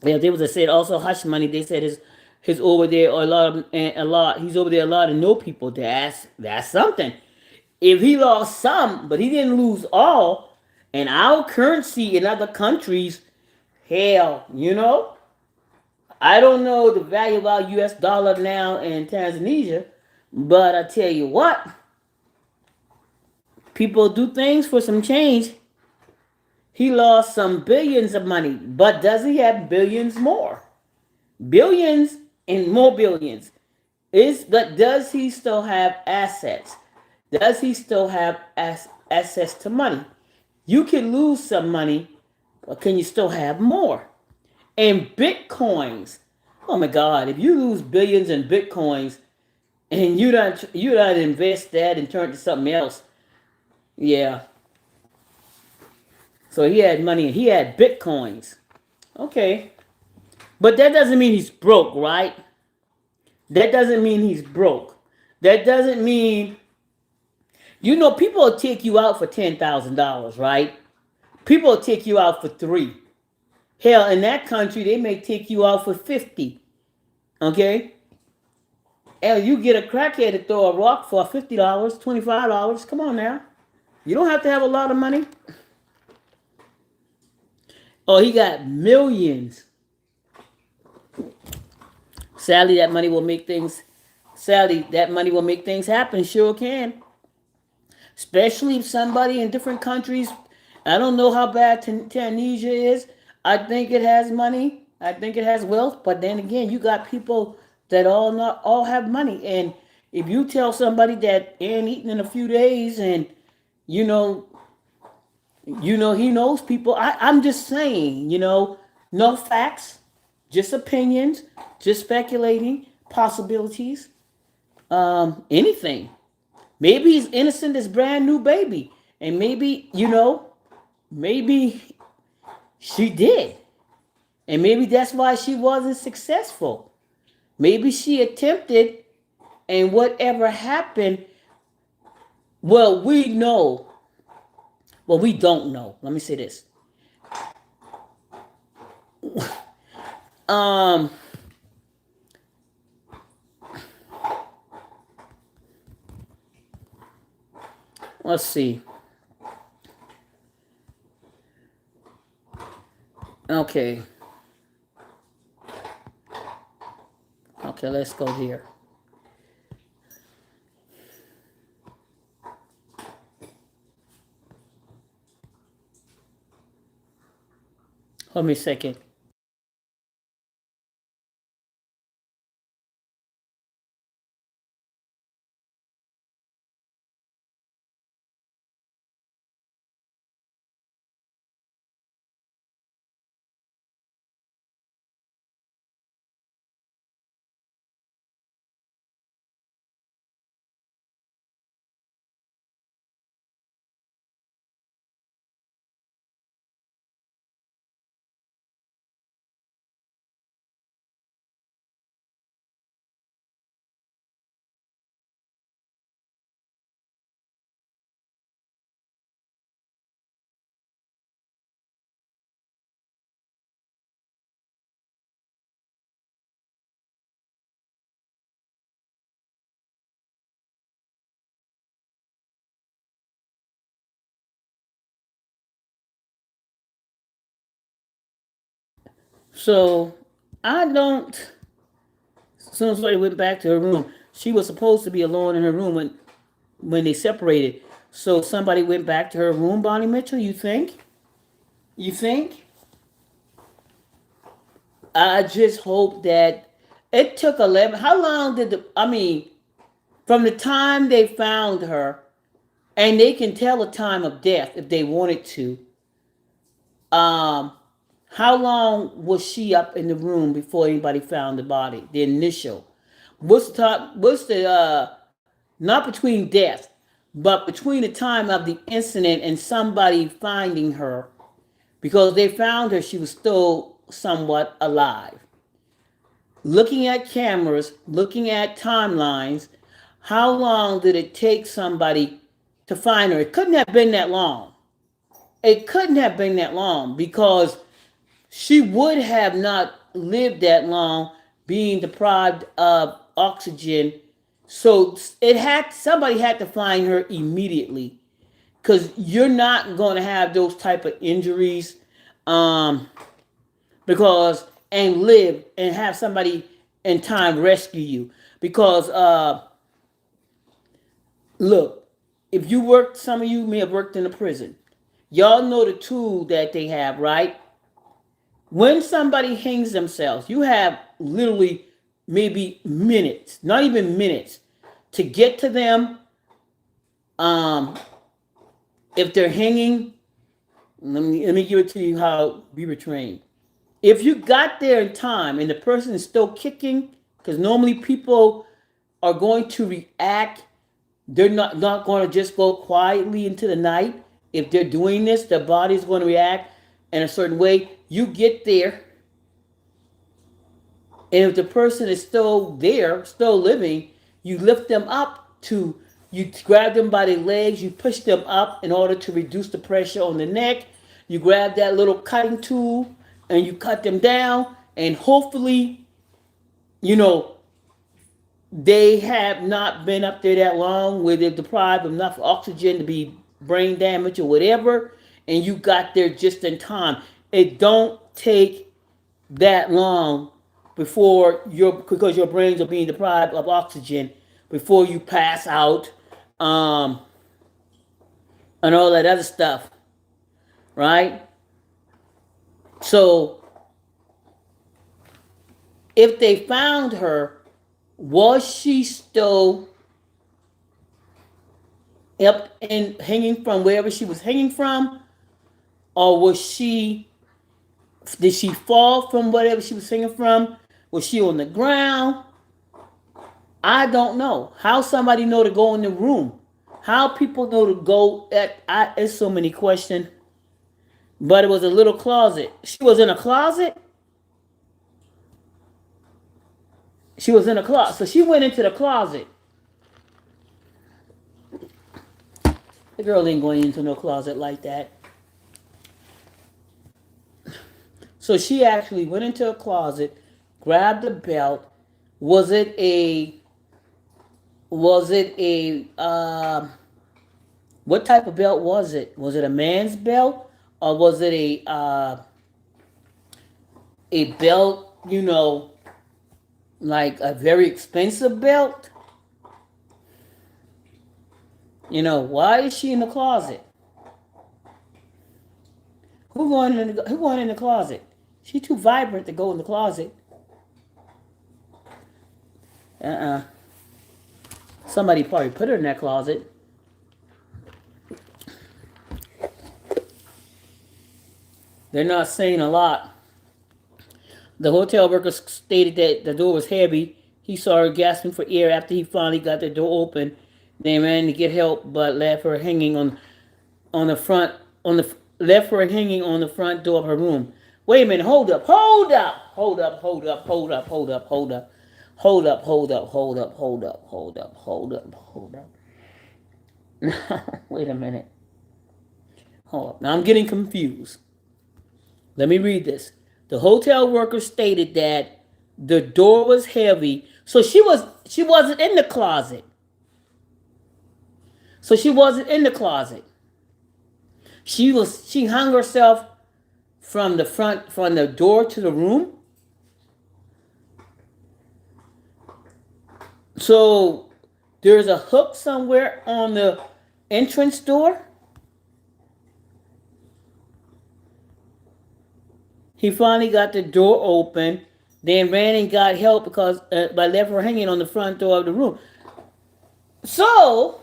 Yeah, they was said also hush money. They said his over there or a lot of and a lot. He's over there a lot of no people. That's something. If he lost some, but he didn't lose all, and our currency in other countries, hell, I don't know the value of our U.S. dollar now in Tanzania, but I tell you what, people do things for some change. He lost some billions of money, but does he have billions more? Billions and more billions. But does he still have assets? Does he still have access to money? You can lose some money, but can you still have more? And bitcoins. Oh my God! If you lose billions in bitcoins and you don't invest that and turn it to something else, yeah. So he had money and he had bitcoins. Okay, but that doesn't mean he's broke, right? That doesn't mean he's broke. That doesn't mean people will take you out for $10,000, right? People will take you out for three. Hell, in that country, they may take you out for 50. Okay? And you get a crackhead to throw a rock for $50, $25. Come on now. You don't have to have a lot of money. Oh, he got millions. Sadly, that money will make things. Sadly, that money will make things happen. Sure can. Especially if somebody in different countries. I don't know how bad Tunisia is. I think it has money. I think it has wealth. But then again, you got people that not all have money. And if you tell somebody that ain't eating in a few days, and you know, he knows people. I'm just saying, no facts, just opinions, just speculating, possibilities, anything. Maybe he's innocent as brand new baby. And maybe she did. And maybe that's why she wasn't successful. Maybe she attempted and whatever happened, well, we know. Well, we don't know. Let me say this. Um let's see. Okay. Okay, let's go here. Hold me a second. So I don't. As soon as somebody went back to her room, she was supposed to be alone in her room when they separated. So somebody went back to her room, Bonnie Mitchell. You think? You think? I just hope that it took 11. How long did from the time they found her, and they can tell a time of death if they wanted to. Um, how long was she up in the room before anybody found the body? The initial. What's the not between death, but between the time of the incident and somebody finding her, because they found her, she was still somewhat alive. looking at cameras, looking at timelines, how long did it take somebody to find her? It couldn't have been that long. It couldn't have been that long because she would have not lived that long being deprived of oxygen. So it had somebody had to find her immediately because you're not going to have those type of injuries um, because and live and have somebody in time rescue you because look, if you worked, some of you may have worked in a prison. Y'all know the tool that they have, right? When somebody hangs themselves, you have literally maybe minutes, not even minutes, to get to them. Um, if they're hanging, let me give it to you how we were trained. If you got there in time and the person is still kicking, because normally people are going to react, they're not going to just go quietly into the night. If they're doing this, their body's going to react in a certain way. You get there, and if the person is still there, still living, you lift them up to, you grab them by the legs, you push them up in order to reduce the pressure on the neck. You grab that little cutting tool and you cut them down, and hopefully, you know, they have not been up there that long where they're deprived of enough oxygen to be brain damage or whatever, and you got there just in time. It don't take that long before because your brains are being deprived of oxygen before you pass out, um, and all that other stuff, right? So if they found her, was she still up and hanging from wherever she was hanging from, or was she? Did she fall from whatever she was hanging from? Was she on the ground? I don't know. How somebody know to go in the room? How people know to go at? It's so many questions. But it was a little closet. She was in a closet. She was in a closet. So she went into the closet. The girl ain't going into no closet like that. So she actually went into a closet, grabbed the belt. Was it a? Was it a? What type of belt was it? Was it a man's belt, or was it a belt? You know, like a very expensive belt. You know, why is she in the closet? Who going in the closet? She too vibrant to go in the closet. Uh-uh. Somebody probably put her in that closet. They're not saying a lot. The hotel worker stated that the door was heavy. He saw her gasping for air after he finally got the door open. They ran to get help, but left her hanging on the front on the left her hanging on the front door of her room. Wait a minute, hold up, hold up, hold up, hold up, hold up, hold up, hold up, hold up, hold up, hold up, hold up, hold up, hold up, hold up. Wait a minute. Hold up. Now I'm getting confused. Let me read this. The hotel worker stated that the door was heavy, so she wasn't in the closet. So she wasn't in the closet. She hung herself from the door to the room. So there's a hook somewhere on the entrance door. He finally got the door open, then ran and got help because by left her hanging on the front door of the room. So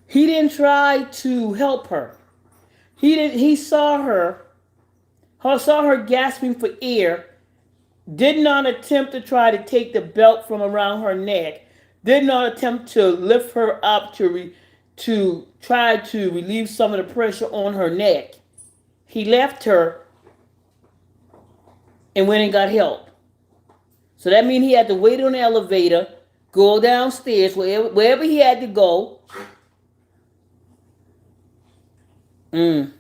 he didn't try to help her. He didn't. He saw her gasping for air. Did not attempt to try to take the belt from around her neck. Did not attempt to lift her up to try to relieve some of the pressure on her neck. He left her and went and got help. So that means he had to wait on the elevator, go downstairs, wherever he had to go. Mm.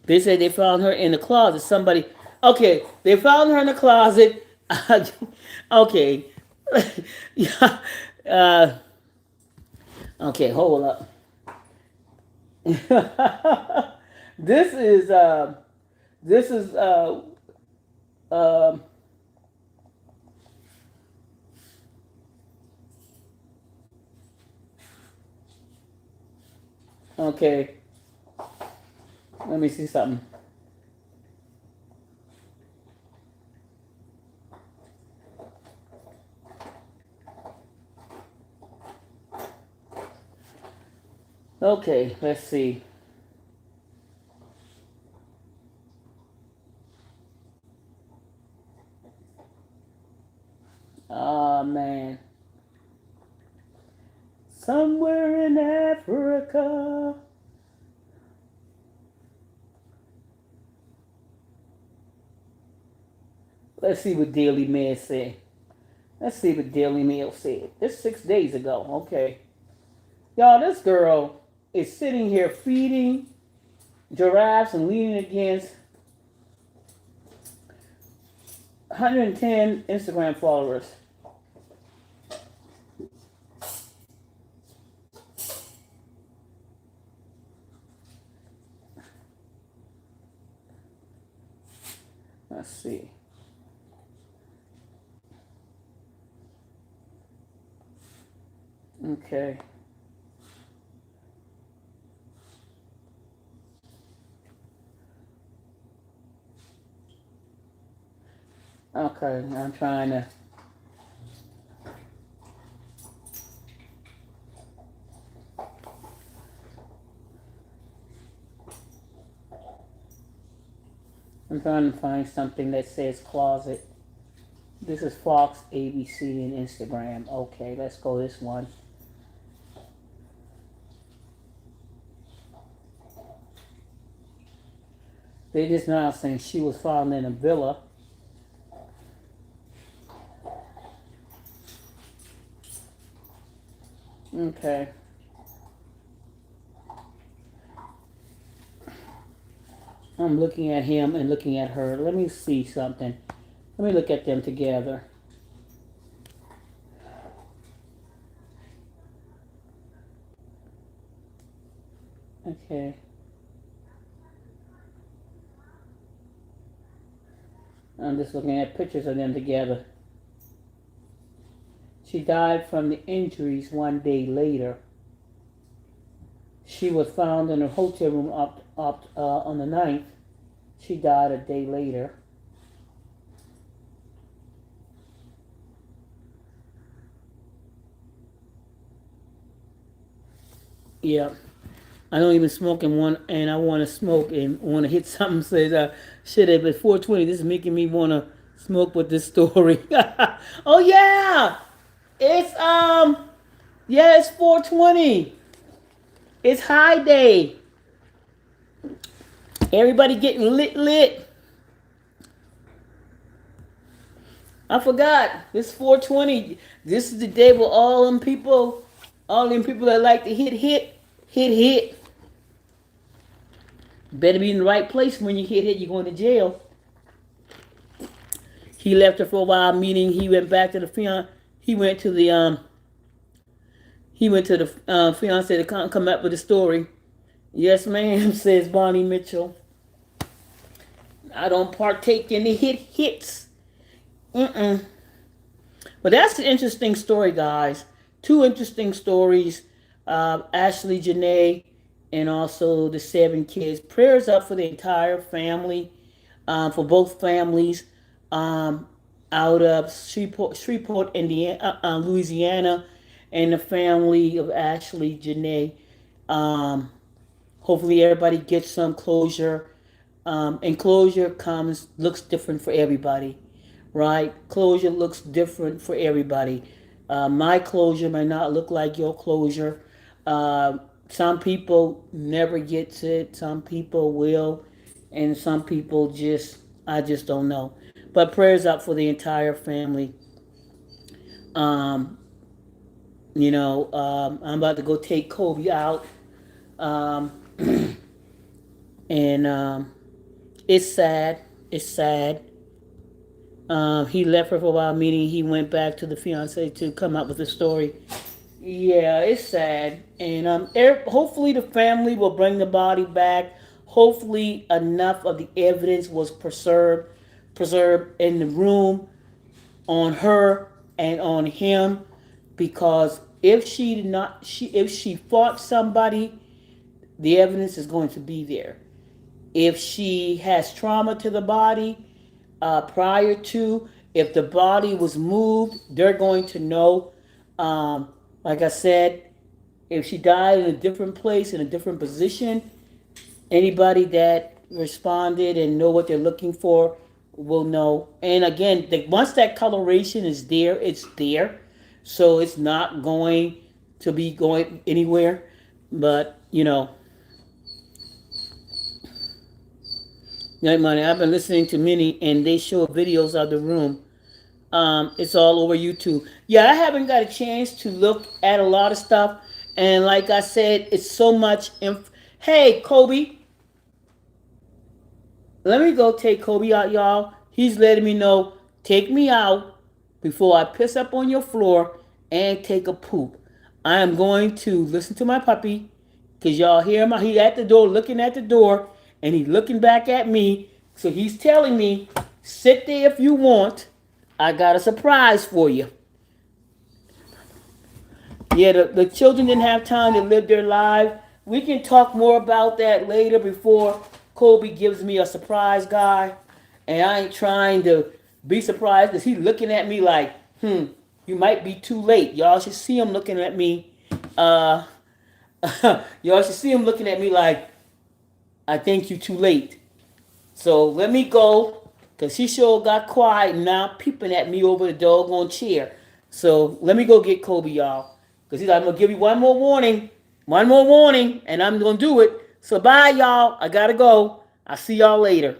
They said they found her in the closet. Somebody, okay, they found her in the closet. Okay, yeah. Okay, hold up. this is this is uh, okay. Let me see something. Okay, let's see. Oh man. Somewhere in Africa. Let's see what Daily Mail said. Let's see what Daily Mail said. This 6 days ago. Okay. Y'all, this girl is sitting here feeding giraffes and leaning against 110 Instagram followers. Let's see. Okay. Okay, I'm trying to. I'm trying to find something that says closet. This is Fox, ABC, and Instagram. Okay, let's go this one. They just now saying she was found in a villa. Okay. I'm looking at him and looking at her. Let me see something. Let me look at them together. Okay. I'm just looking at pictures of them together. She died from the injuries 1 day later. She was found in her hotel room on the 9th. She died a day later. Yeah. I don't even smoke and I want to smoke and want to hit something says shit if it's 420 this is making me want to smoke with this story. Oh yeah. It's yeah, it's 420. It's high day. Everybody getting lit. I forgot. It's 420. This is the day where all them people that like to hit. Better be in the right place when you hit, you're going to jail. He left her for a while, meaning he went back to the fiance. He went to the fiance to come up with a story. Yes, ma'am, says Bonnie Mitchell. I don't partake in the hits. Mm-mm. But that's an interesting story, guys. Two interesting stories. Ashley, Janae, and also the 7 kids. Prayers up for the entire family, for both families, out of Shreveport, Indiana, Louisiana, and the family of Ashley, Janae. Hopefully, everybody gets some closure. And closure looks different for everybody, right? Closure looks different for everybody. My closure may not look like your closure. Some people never get it. Some people will and some people just, I just don't know. But prayers up for the entire family. Um, I'm about to go take Kobe out, um, and it's sad. It's sad. He left her for a while, meaning he went back to the fiance to come up with a story. Yeah, it's sad, and hopefully the family will bring the body back. Hopefully enough of the evidence was preserved in the room on her and on him, because if she fought somebody, the evidence is going to be there. If she has trauma to the body, prior to, if the body was moved, they're going to know. Like I said, if she died in a different place, in a different position, anybody that responded and know what they're looking for will know. And again, once that coloration is there, it's there. So it's not going to be going anywhere. But, money. I've been listening to many, and they show videos of the room. It's all over YouTube. Yeah, I haven't got a chance to look at a lot of stuff, and like I said, it's so much. Hey, Kobe, let me go take Kobe out, y'all. He's letting me know, take me out before I piss up on your floor and take a poop. I am going to listen to my puppy, because y'all hear him. He at the door, looking at the door, and he's looking back at me. So he's telling me, sit there if you want. I got a surprise for you. Yeah, the children didn't have time to live their lives. We can talk more about that later before Kobe gives me a surprise, guy. And I ain't trying to be surprised, because he's looking at me like, you might be too late. Y'all should see him looking at me. Uh, y'all should see him looking at me like, I think you too late. So let me go, because he sure got quiet and now peeping at me over the doggone chair. So let me go get Kobe, y'all. Because he's like, I'm going to give you one more warning, and I'm going to do it. So bye, y'all. I got to go. I'll see y'all later.